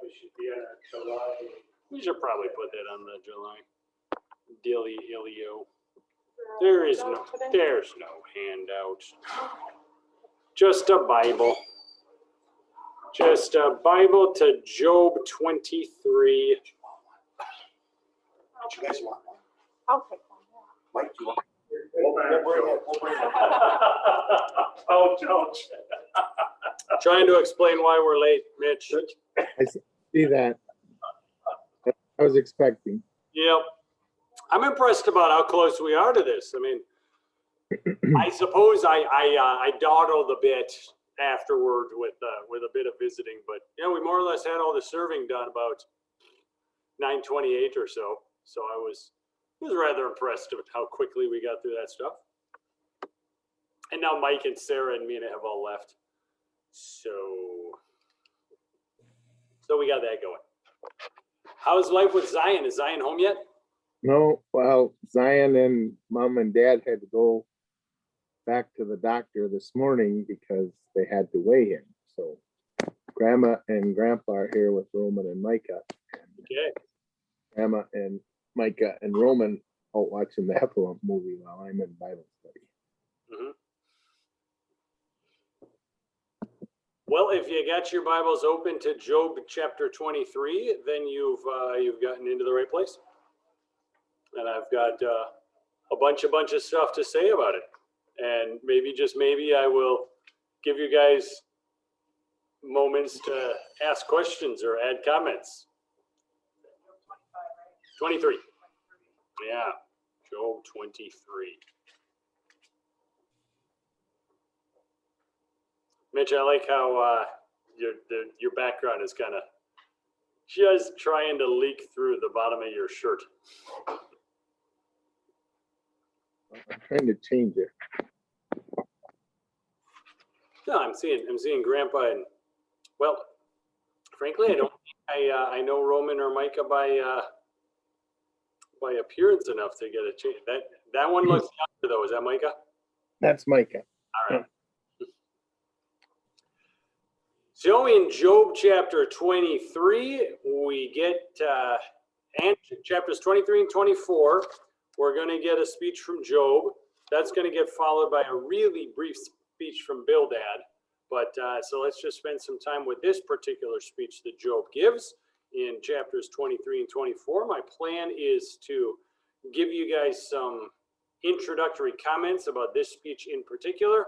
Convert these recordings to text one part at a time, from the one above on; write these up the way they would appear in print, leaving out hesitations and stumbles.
we should be on July. We should probably put that on the July. Dilly-ilio. There's no handout. Just a Bible. Just a Bible to Job 23. What you guys want? I'll take one. Mike, do you want? We'll bring it. Oh, George. Trying to explain why we're late, Mitch. I see that. I was expecting. Yep. I'm impressed about how close we are to this. I mean, I suppose I dawdled a bit afterward with a bit of visiting, but yeah, we more or less had all the serving done about 9:28 or so. So I was rather impressed with how quickly we got through that stuff. And now Mike and Sarah and Mina have all left. So we got that going. How's life with Zion? Is Zion home yet? No, well, Zion and mom and dad had to go back to the doctor this morning because they had to weigh him. So grandma and grandpa are here with Roman and Micah. Okay. Grandma and Micah and Roman out watching the Heffalump movie while I'm in Bible study. Mm-hmm. Well, if you got your Bibles open to Job chapter 23, then you've gotten into the right place. And I've got a bunch of stuff to say about it. And maybe, just maybe, I will give you guys moments to ask questions or add comments. 23. Yeah, Job 23. Mitch, I like how your background is kind of just trying to leak through the bottom of your shirt. I'm trying to change it. No, I'm seeing Grandpa, and well, frankly, I don't think I know Roman or Micah by appearance enough to get a change. That one looks younger though. Is that Micah? That's Micah. All right. So in Job chapter 23, we get and chapters 23 and 24. We're going to get a speech from Job. That's going to get followed by a really brief speech from Bildad. But so let's just spend some time with this particular speech that Job gives in chapters 23 and 24. My plan is to give you guys some introductory comments about this speech in particular,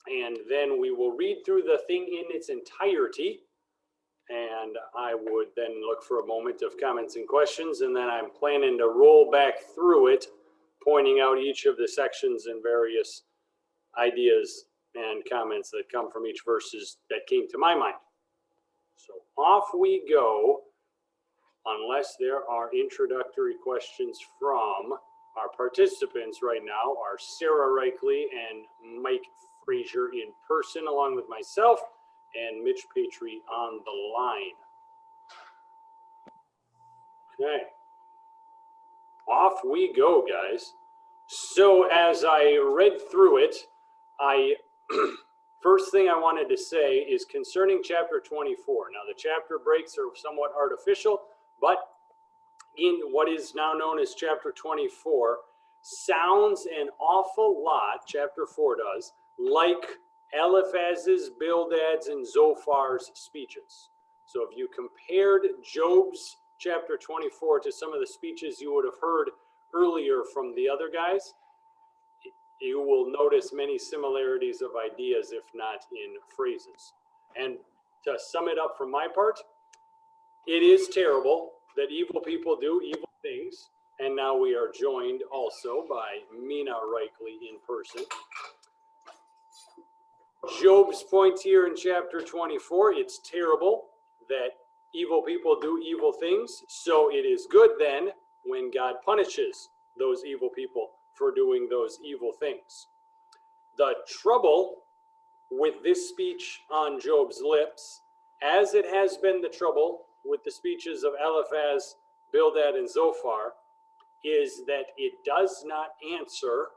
and then we will read through the thing in its entirety, and I would then look for a moment of comments and questions, and then I'm planning to roll back through it, pointing out each of the sections and various ideas and comments that come from each verses that came to my mind. So off we go, unless there are introductory questions from our participants right now, are Sarah Reichley and Mike Frazier in person, along with myself and Mitch Patry on the line. Okay. Off we go, guys. So as I read through it, first thing I wanted to say is concerning chapter 24. Now, the chapter breaks are somewhat artificial, but in what is now known as chapter 24, sounds an awful lot, chapter 4 does, like Eliphaz's, Bildad's, and Zophar's speeches. So if you compared Job's chapter 24 to some of the speeches you would have heard earlier from the other guys, you will notice many similarities of ideas, if not in phrases. And to sum it up from my part, it is terrible that evil people do evil things. And now we are joined also by Mina Reichley in person. Job's point here in chapter 24, it's terrible that evil people do evil things. So it is good then when God punishes those evil people for doing those evil things. The trouble with this speech on Job's lips, as it has been the trouble with the speeches of Eliphaz, Bildad, and Zophar, is that it does not answer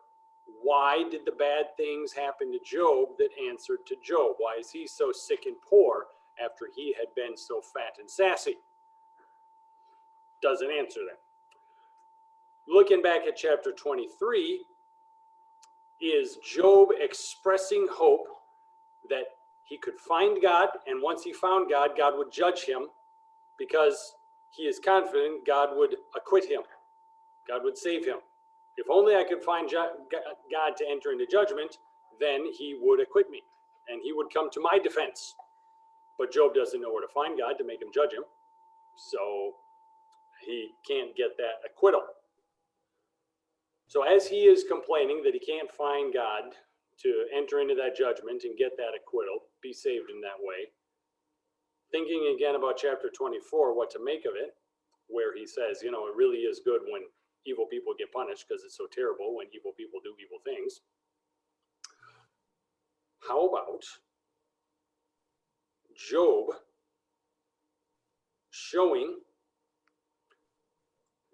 why did the bad things happen to Job that answered to Job. Why is he so sick and poor after he had been so fat and sassy? Doesn't answer that. Looking back at chapter 23, is Job expressing hope that he could find God, and once he found God, God would judge him because he is confident God would acquit him. God would save him. If only I could find God to enter into judgment, then he would acquit me and he would come to my defense. But Job doesn't know where to find God to make him judge him, so he can't get that acquittal. So as he is complaining that he can't find God to enter into that judgment and get that acquittal, be saved in that way, thinking again about chapter 24, what to make of it, where he says, it really is good when evil people get punished because it's so terrible when evil people do evil things. How about Job showing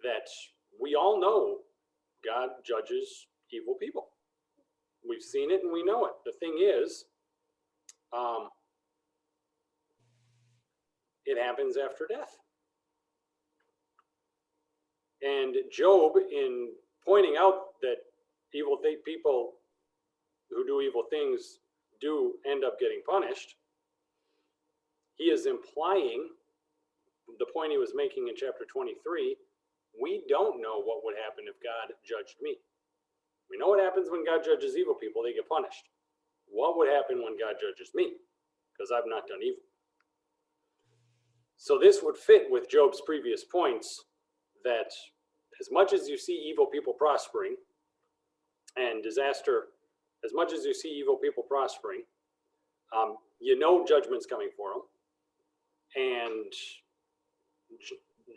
that we all know God judges evil people? We've seen it and we know it. The thing is, it happens after death. And Job, in pointing out that people who do evil things do end up getting punished, he is implying the point he was making in chapter 23. We don't know what would happen if God judged me. We know what happens when God judges evil people, they get punished. What would happen when God judges me? Because I've not done evil. So this would fit with Job's previous points that as much as you see evil people prospering and disaster, as much as you see evil people prospering, judgment's coming for them. And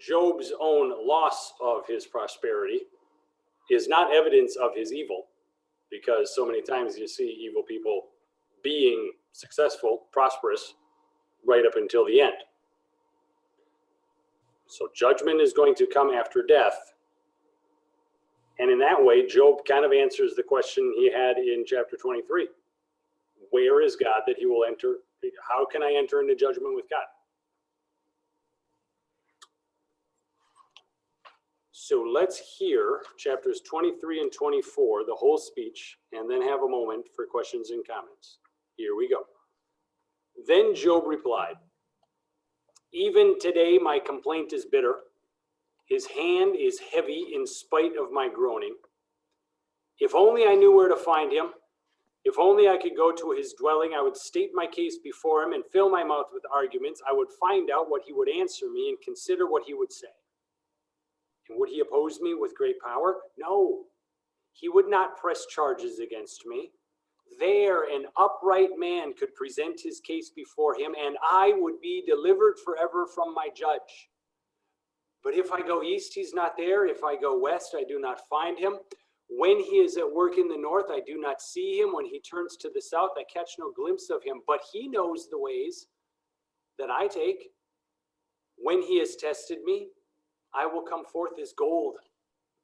Job's own loss of his prosperity is not evidence of his evil, because so many times you see evil people being successful, prosperous, right up until the end. So judgment is going to come after death. And in that way, Job kind of answers the question he had in chapter 23. Where is God that he will enter? How can I enter into judgment with God? So let's hear chapters 23 and 24, the whole speech, and then have a moment for questions and comments. Here we go. Then Job replied, "Even today my complaint is bitter. His hand is heavy in spite of my groaning. If only I knew where to find him. If only I could go to his dwelling, I would state my case before him and fill my mouth with arguments. I would find out what he would answer me and consider what he would say. And would he oppose me with great power? No, he would not press charges against me. There an upright man could present his case before him, and I would be delivered forever from my judge. But if I go east, he's not there. If I go west, I do not find him. When he is at work in the north, I do not see him. When he turns to the south, I catch no glimpse of him. But he knows the ways that I take. When he has tested me, I will come forth as gold.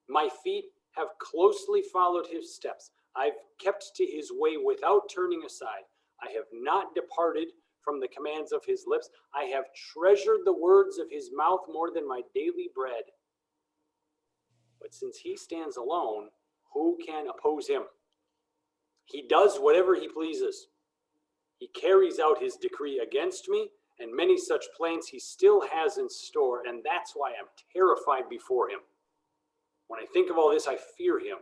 My feet have closely followed his steps. I've kept to his way without turning aside. I have not departed from the commands of his lips. I have treasured the words of his mouth more than my daily bread. But since he stands alone, who can oppose him? He does whatever he pleases. He carries out his decree against me, and many such plans he still has in store, and that's why I'm terrified before him. When I think of all this, I fear him.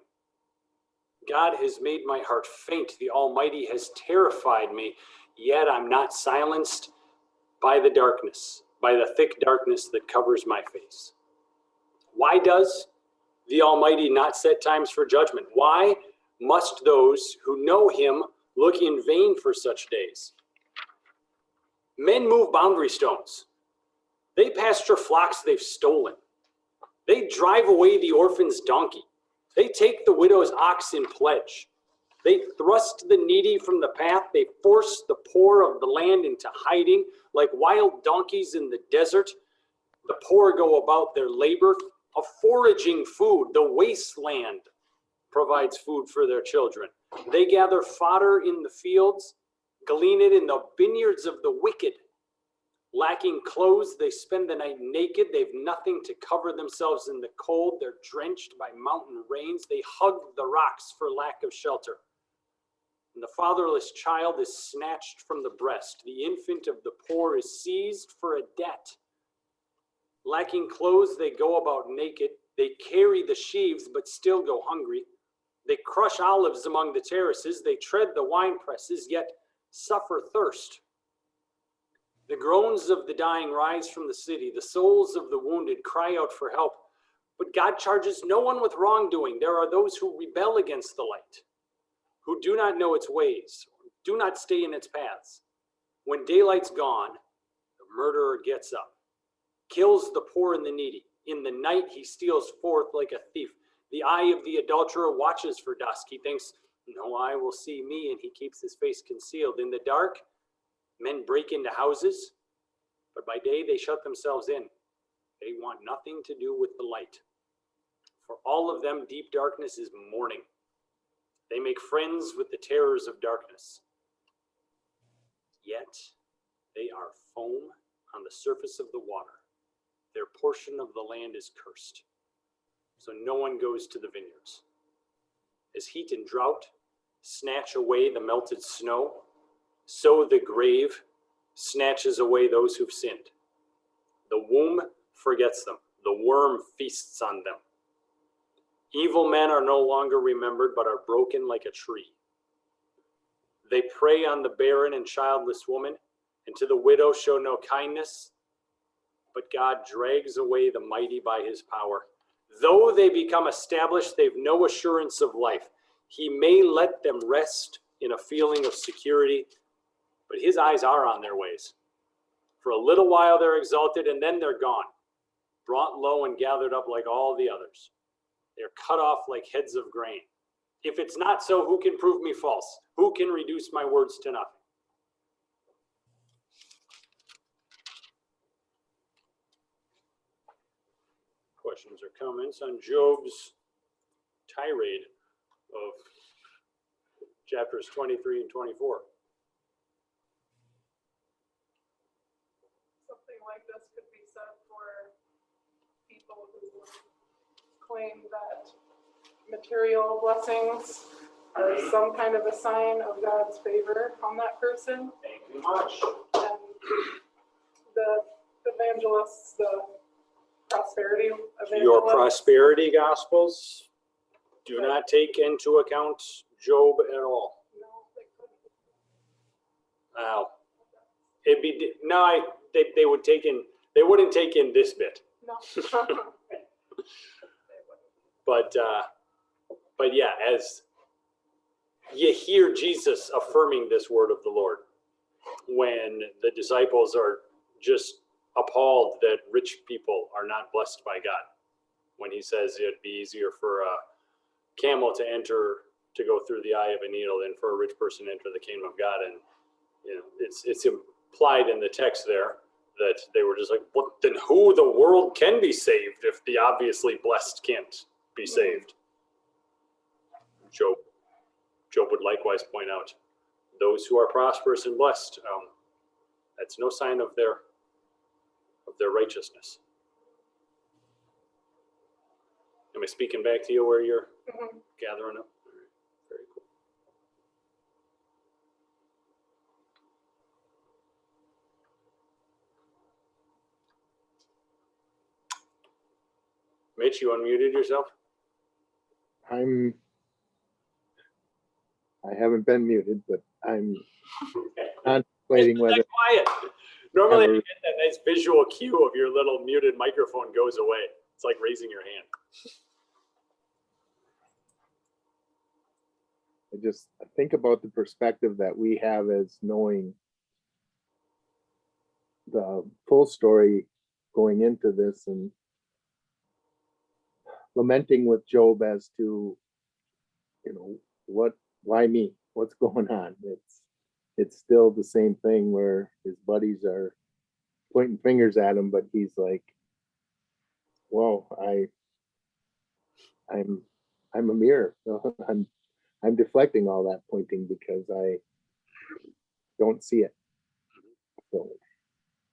God has made my heart faint. The Almighty has terrified me, yet I'm not silenced by the darkness, by the thick darkness that covers my face. Why does the Almighty not set times for judgment? Why must those who know him look in vain for such days? Men move boundary stones. They pasture flocks they've stolen. They drive away the orphan's donkey. They take the widow's ox in pledge. They thrust the needy from the path. They force the poor of the land into hiding. Like wild donkeys in the desert, the poor go about their labor of foraging food. The wasteland provides food for their children. They gather fodder in the fields, glean it in the vineyards of the wicked. Lacking clothes, they spend the night naked. They've nothing to cover themselves in the cold. They're drenched by mountain rains. They hug the rocks for lack of shelter. And the fatherless child is snatched from the breast. The infant of the poor is seized for a debt. Lacking clothes, they go about naked. They carry the sheaves, but still go hungry. They crush olives among the terraces. They tread the wine presses, yet suffer thirst. The groans of the dying rise from the city. The souls of the wounded cry out for help. But God charges no one with wrongdoing. There are those who rebel against the light, who do not know its ways, do not stay in its paths. When daylight's gone, the murderer gets up, kills the poor and the needy. In the night, he steals forth like a thief. The eye of the adulterer watches for dusk. He thinks, no eye will see me, and he keeps his face concealed. In the dark, men break into houses, but by day they shut themselves in. They want nothing to do with the light. For all of them, deep darkness is morning. They make friends with the terrors of darkness. Yet they are foam on the surface of the water. Their portion of the land is cursed. So no one goes to the vineyards. As heat and drought snatch away the melted snow, so the grave snatches away those who've sinned. The womb forgets them. The worm feasts on them. Evil men are no longer remembered, but are broken like a tree. They prey on the barren and childless woman, and to the widow show no kindness, but God drags away the mighty by his power. Though they become established, they've no assurance of life. He may let them rest in a feeling of security, but his eyes are on their ways. For a little while they're exalted, and then they're gone, brought low and gathered up like all the others. They're cut off like heads of grain. If it's not so, who can prove me false? Who can reduce my words to nothing? Questions or comments on Job's tirade of chapters 23 and 24? Something like this could be said for people who claim that material blessings are some kind of a sign of God's favor on that person. Thank you much. And the evangelists, the prosperity evangelists. Your prosperity gospels do not take into account Job at all. No, they couldn't. Wow. It'd be they would take in, they wouldn't take in this bit. No. But yeah, as you hear Jesus affirming this word of the Lord, when the disciples are just appalled that rich people are not blessed by God, when he says it'd be easier for a camel to go through the eye of a needle than for a rich person to enter the kingdom of God. And it's implied in the text there that they were just like, well, then who the world can be saved if the obviously blessed can't be saved? Job would likewise point out, those who are prosperous and blessed, that's no sign of their righteousness. Am I speaking back to you where you're gathering up? All right. Very cool. Mitch, you unmuted yourself? I haven't been muted, but I'm contemplating whether. Quiet. Normally you get that nice visual cue of your little muted microphone goes away. It's like raising your hand. I think about the perspective that we have as knowing the full story going into this and lamenting with Job as to, why me? What's going on? It's still the same thing where his buddies are pointing fingers at him, but he's like, whoa, I'm a mirror. I'm deflecting all that pointing because I don't see it. So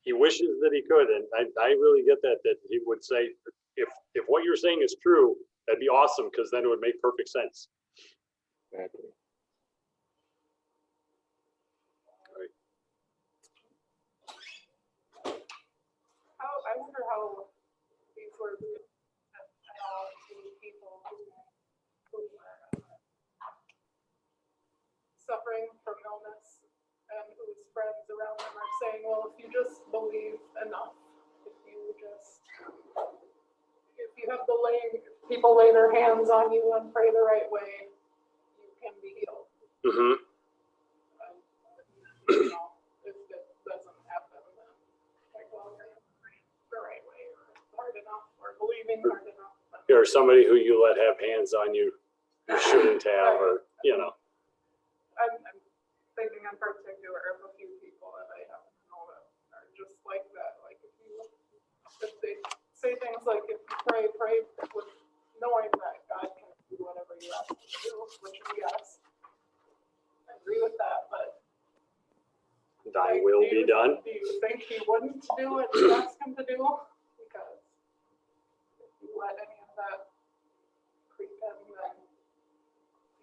he wishes that he could, and I really get that he would say, if what you're saying is true, that'd be awesome, because then it would make perfect sense. Exactly. I wonder how these were to people who are suffering from illness and whose friends around them are saying, well, if you just believe enough, if you have people lay their hands on you and pray the right way, you can be healed. Mm-hmm. You know, if it doesn't happen, then like, well, you're praying the right way, or hard enough, or believing hard enough. Or somebody who you let have hands on you shouldn't have, or, you know. I'm thinking in particular of a few people that I happen to know that are just like that. Like if they say things like, if you pray with knowing that God can do whatever you ask him to do, which yes, I agree with that, but Thy will be done. Do you think he wouldn't do what you ask him to do? Because if you let any of that creep in, then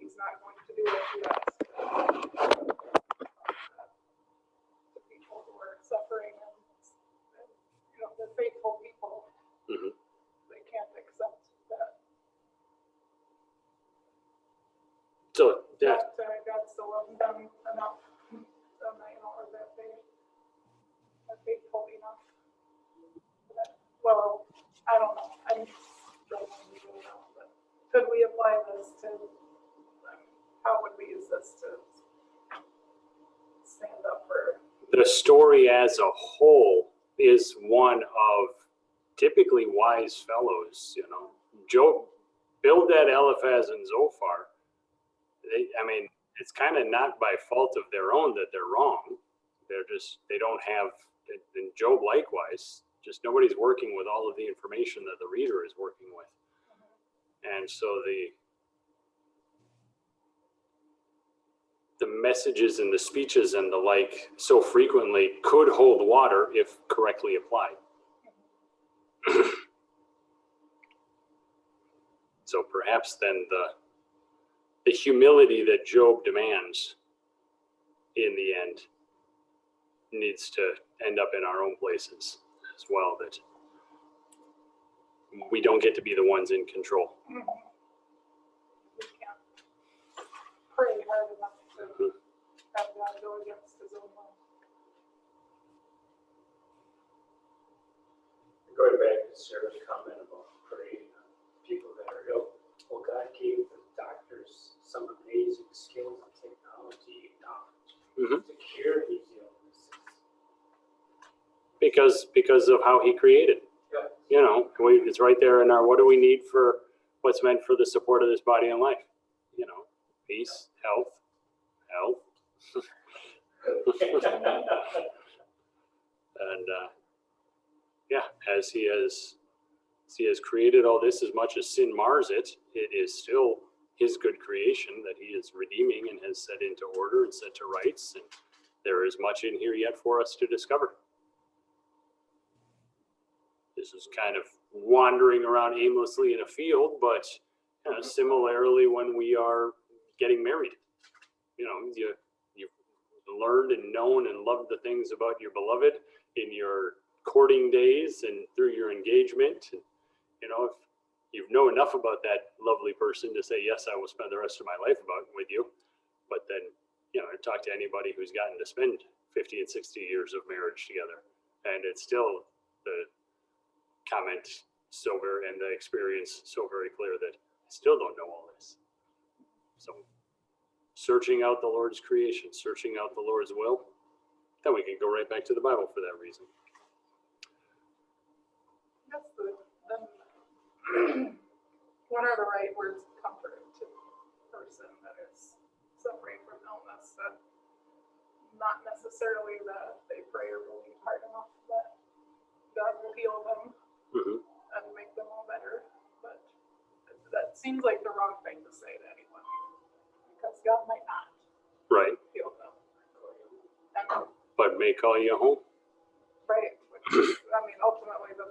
he's not going to do what you ask. The people who are suffering and the faithful people, Mm-hmm. they can't accept that. So, yeah. God still loves them enough, or that they are faithful enough. Well, I don't know. I'm struggling to know, but could we apply this to? How would we use this to stand up for? The story as a whole is one of typically wise fellows, you know. Job, Bildad, Eliphaz, and Zophar, it's kind of not by fault of their own that they're wrong. They don't have, and Job likewise, just nobody's working with all of the information that the reader is working with. And so the messages and the speeches and the like so frequently could hold water if correctly applied. So perhaps then the humility that Job demands in the end needs to end up in our own places as well, that we don't get to be the ones in control. We can't pray hard enough to have God go against his own will. Going back to Sarah's comment about praying on people that are ill. Well, God gave the doctors some amazing skills and technology and knowledge to cure these illnesses. Because of how he created. Yeah. You know, it's right there in our, what do we need for what's meant for the support of this body and life? You know, peace, health. And as he has created all this, as much as sin mars it, it is still his good creation that he is redeeming and has set into order and set to rights. And there is much in here yet for us to discover. This is kind of wandering around aimlessly in a field, but similarly when we are getting married, you've learned and known and loved the things about your beloved in your courting days and through your engagement. And, if you know enough about that lovely person to say, yes, I will spend the rest of my life with you. But then, talk to anybody who's gotten to spend 50 and 60 years of marriage together. And it's still the comment and the experience so very clear that I still don't know all this. So searching out the Lord's creation, searching out the Lord's will, then we can go right back to the Bible for that reason. That's what are the right words of comfort to a person that is suffering from illness? That not necessarily that they pray or believe hard enough that God will heal them and make them all better, but that seems like the wrong thing to say to anyone, because God might not heal them. But may call you home. Right.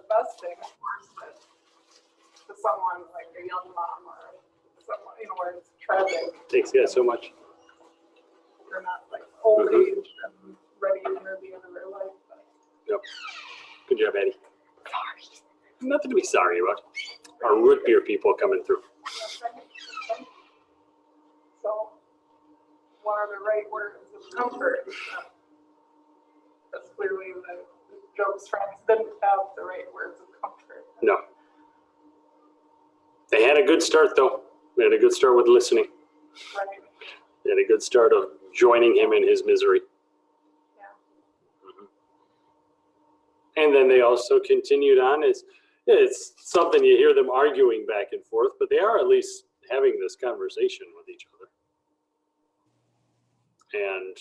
best thing, of course, but to someone like a young mom or someone, where it's tragic, Thanks, so much. they're not like old age and ready to enter the end of their life. But Yep. Good job, Eddie. Sorry. Nothing to be sorry about. Our root beer people coming through. so, what are the right words of comfort? That's clearly that Job's friends didn't have the right words of comfort. No. They had a good start, though. They had a good start with listening. Right. They had a good start of joining him in his misery. Yeah. And then they also continued on. It's something you hear them arguing back and forth, but they are at least having this conversation with each other. And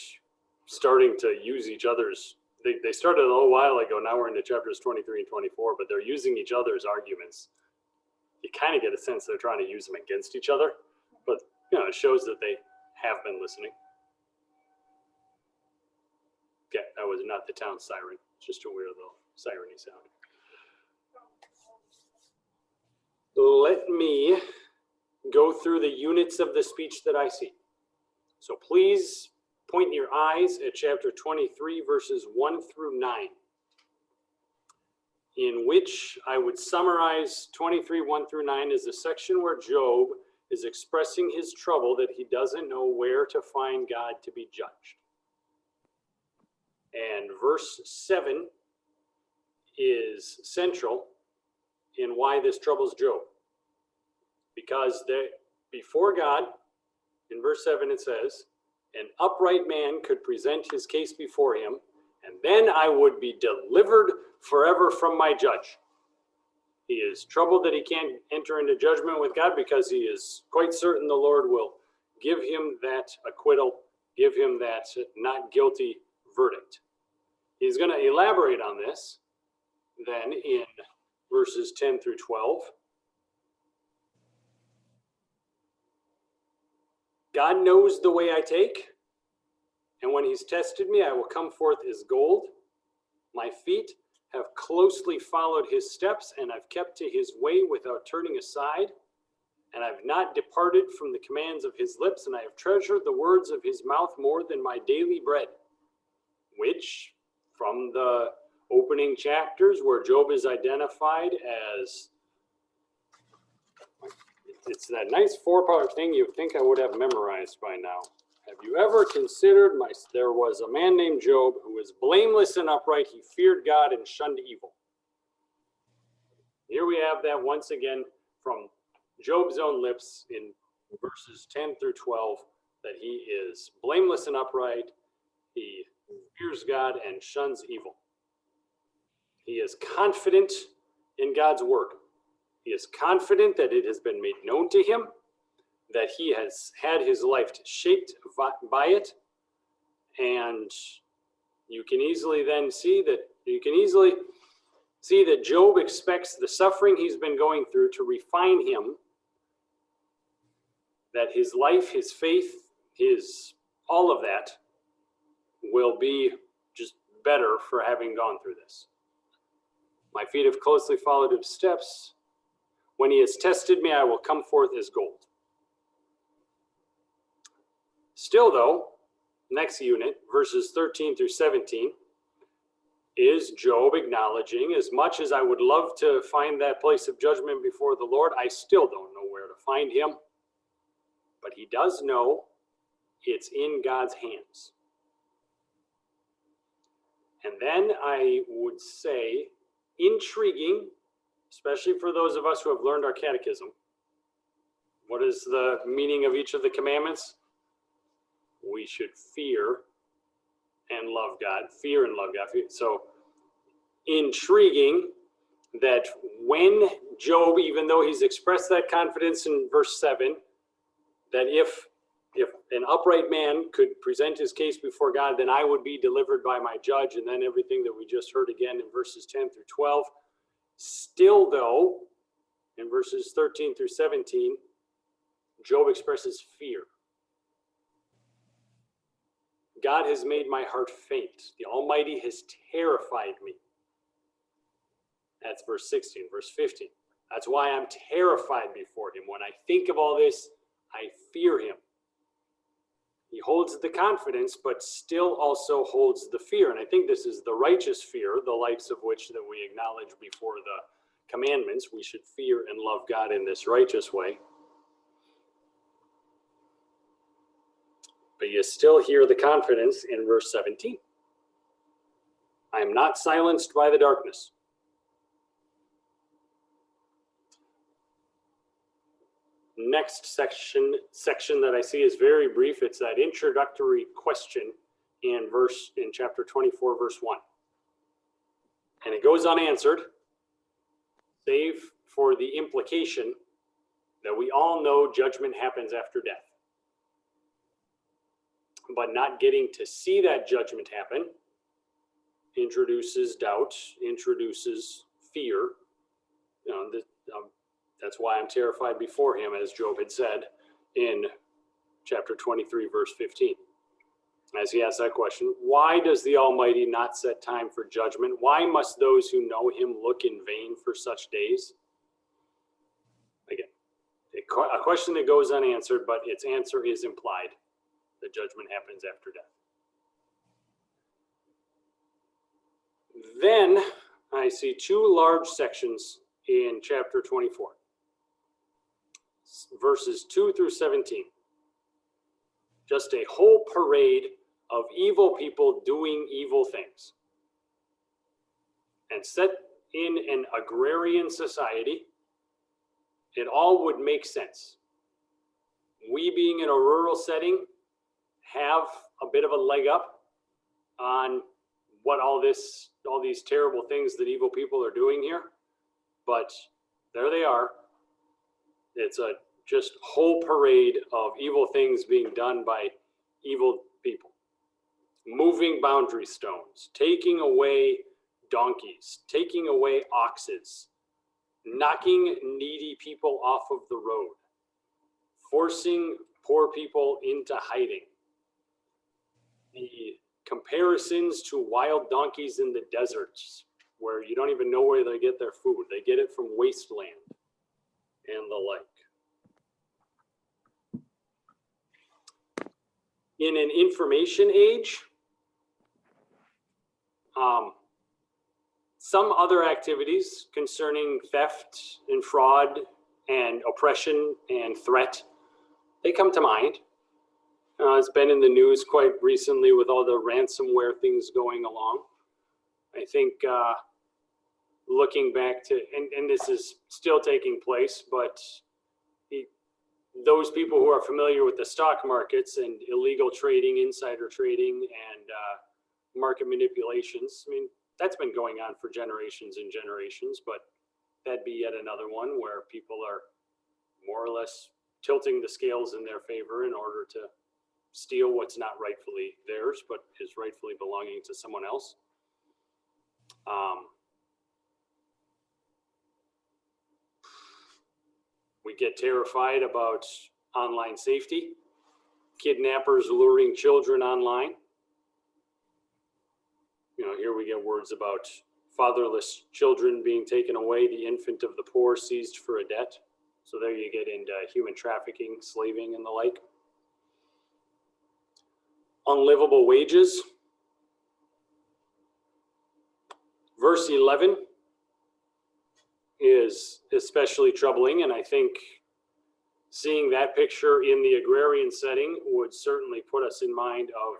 starting to use each other's, they started a little while ago, now we're into chapters 23 and 24, but they're using each other's arguments. You kind of get a sense they're trying to use them against each other, but it shows that they have been listening. Okay, that was not the town siren, just a weird little siren-y sound. Let me go through the units of the speech that I see. So please point your eyes at chapter 23, verses 1 through 9, in which I would summarize 23, 1 through 9 as a section where Job is expressing his trouble that he doesn't know where to find God to be judged. And verse 7 is central in why this troubles Job. Because before God, in verse 7 it says, an upright man could present his case before him, and then I would be delivered forever from my judge. He is troubled that he can't enter into judgment with God because he is quite certain the Lord will give him that acquittal, give him that not guilty verdict. He's going to elaborate on this then in verses 10 through 12. God knows the way I take, and when he's tested me, I will come forth as gold. My feet have closely followed his steps, and I've kept to his way without turning aside. And I've not departed from the commands of his lips, and I have treasured the words of his mouth more than my daily bread. Which, from the opening chapters where Job is identified as, it's that nice four-part thing you'd think I would have memorized by now. Have you ever considered there was a man named Job who was blameless and upright. He feared God and shunned evil. Here we have that once again from Job's own lips in verses 10 through 12, that he is blameless and upright. He fears God and shuns evil. He is confident in God's word. He is confident that it has been made known to him, that he has had his life shaped by it. And you can easily then see that Job expects the suffering he's been going through to refine him, that his life, his faith, all of that will be just better for having gone through this. My feet have closely followed his steps. When he has tested me, I will come forth as gold. Still, though, next unit, verses 13 through 17, is Job acknowledging, as much as I would love to find that place of judgment before the Lord, I still don't know where to find him. But he does know it's in God's hands. And then I would say, intriguing, especially for those of us who have learned our catechism. What is the meaning of each of the commandments? We should fear and love God. Fear and love God. So intriguing that when Job, even though he's expressed that confidence in verse 7, that if an upright man could present his case before God, then I would be delivered by my judge. And then everything that we just heard again in verses 10 through 12. Still, though, in verses 13 through 17, Job expresses fear. God has made my heart faint. The Almighty has terrified me. That's verse 16. Verse 15. That's why I'm terrified before him. When I think of all this, I fear him. He holds the confidence, but still also holds the fear. And I think this is the righteous fear, the likes of which that we acknowledge before the commandments. We should fear and love God in this righteous way. But you still hear the confidence in verse 17. I am not silenced by the darkness. Next section that I see is very brief. It's that introductory question in chapter 24, verse 1. And it goes unanswered, save for the implication that we all know judgment happens after death. But not getting to see that judgment happen introduces doubt, introduces fear. That's why I'm terrified before him, as Job had said in chapter 23, verse 15. As he asks that question, why does the Almighty not set time for judgment? Why must those who know him look in vain for such days? Again, a question that goes unanswered, but its answer is implied. The judgment happens after death. Then I see two large sections in chapter 24, verses 2 through 17. Just a whole parade of evil people doing evil things. And set in an agrarian society, it all would make sense. We, being in a rural setting, have a bit of a leg up on what all these terrible things that evil people are doing here. But there they are. It's a just whole parade of evil things being done by evil people. Moving boundary stones, taking away donkeys, taking away oxes, knocking needy people off of the road, forcing poor people into hiding. The comparisons to wild donkeys in the deserts, where you don't even know where they get their food. They get it from wasteland and the like. In an information age, some other activities concerning theft and fraud and oppression and threat, they come to mind. It's been in the news quite recently with all the ransomware things going along. I think looking back to, and this is still taking place, but those people who are familiar with the stock markets and illegal trading, insider trading, and market manipulations, I mean, that's been going on for generations and generations, but that'd be yet another one where people are more or less tilting the scales in their favor in order to steal what's not rightfully theirs, but is rightfully belonging to someone else. We get terrified about online safety, kidnappers luring children online. Here we get words about fatherless children being taken away, the infant of the poor seized for a debt. So there you get into human trafficking, slaving, and the like. Unlivable wages. Verse 11 is especially troubling, and I think seeing that picture in the agrarian setting would certainly put us in mind of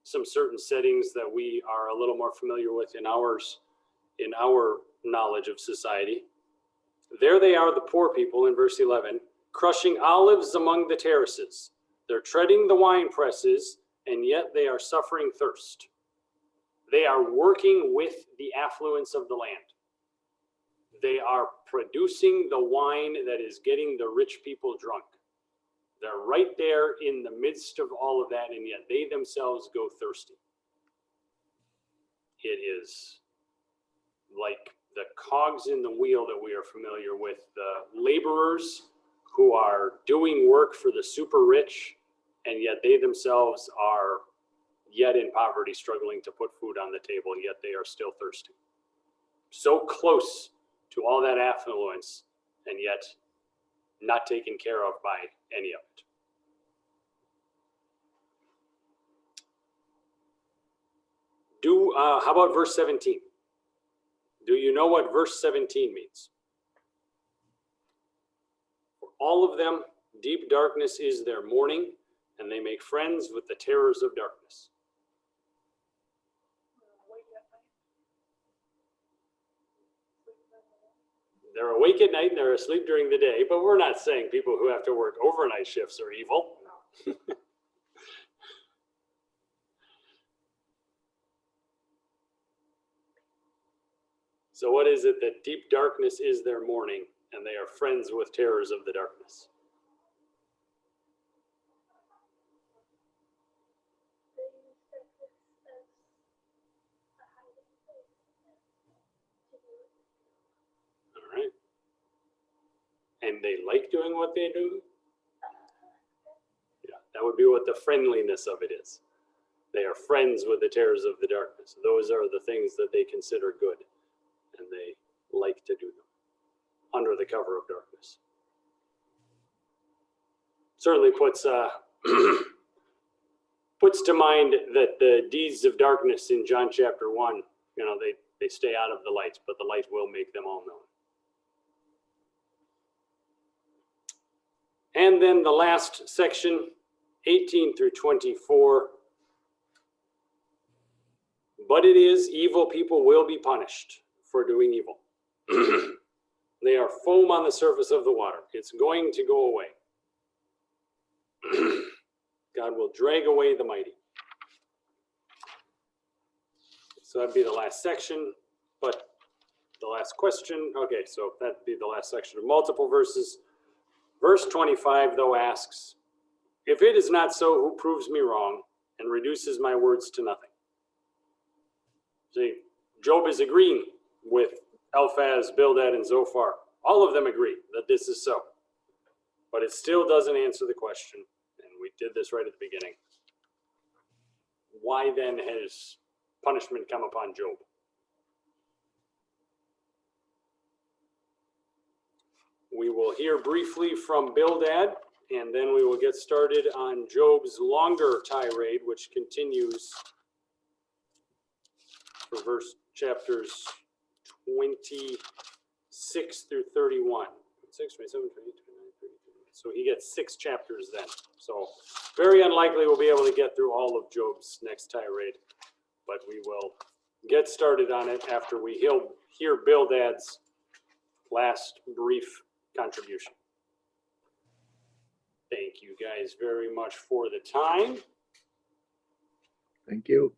some certain settings that we are a little more familiar with in our knowledge of society. There they are, the poor people in verse 11, crushing olives among the terraces. They're treading the wine presses, and yet they are suffering thirst. They are working with the affluence of the land. They are producing the wine that is getting the rich people drunk. They're right there in the midst of all of that, and yet they themselves go thirsty. It is like the cogs in the wheel that we are familiar with, the laborers who are doing work for the super rich, and yet they themselves are yet in poverty, struggling to put food on the table, yet they are still thirsty. So close to all that affluence and yet not taken care of by any of it. How about verse 17? Do you know what verse 17 means? For all of them, deep darkness is their mourning, and they make friends with the terrors of darkness. They're awake at night and they're asleep during the day, but we're not saying people who have to work overnight shifts are evil. So what is it that deep darkness is their mourning, and they are friends with terrors of the darkness? All right. And they like doing what they do? Yeah, that would be what the friendliness of it is. They are friends with the terrors of the darkness. Those are the things that they consider good, and they like to do them under the cover of darkness. Certainly puts puts to mind that the deeds of darkness in John chapter 1, they stay out of the light, but the light will make them all known. And then the last section, 18 through 24. But it is, evil people will be punished for doing evil. They are foam on the surface of the water. It's going to go away. God will drag away the mighty. So that'd be the last section, but the last question. Okay, so that'd be the last section of multiple verses. Verse 25, though, asks, if it is not so, who proves me wrong and reduces my words to nothing? See, Job is agreeing with Eliphaz, Bildad, and Zophar. All of them agree that this is so. But it still doesn't answer the question, and we did this right at the beginning. Why then has punishment come upon Job? We will hear briefly from Bildad, and then we will get started on Job's longer tirade, which continues for chapters 26 through 31. 26, 27, 28, 29, 30. So he gets 6 chapters then. So very unlikely we'll be able to get through all of Job's next tirade, but we will get started on it after we hear Bildad's last brief contribution. Thank you guys very much for the time. Thank you.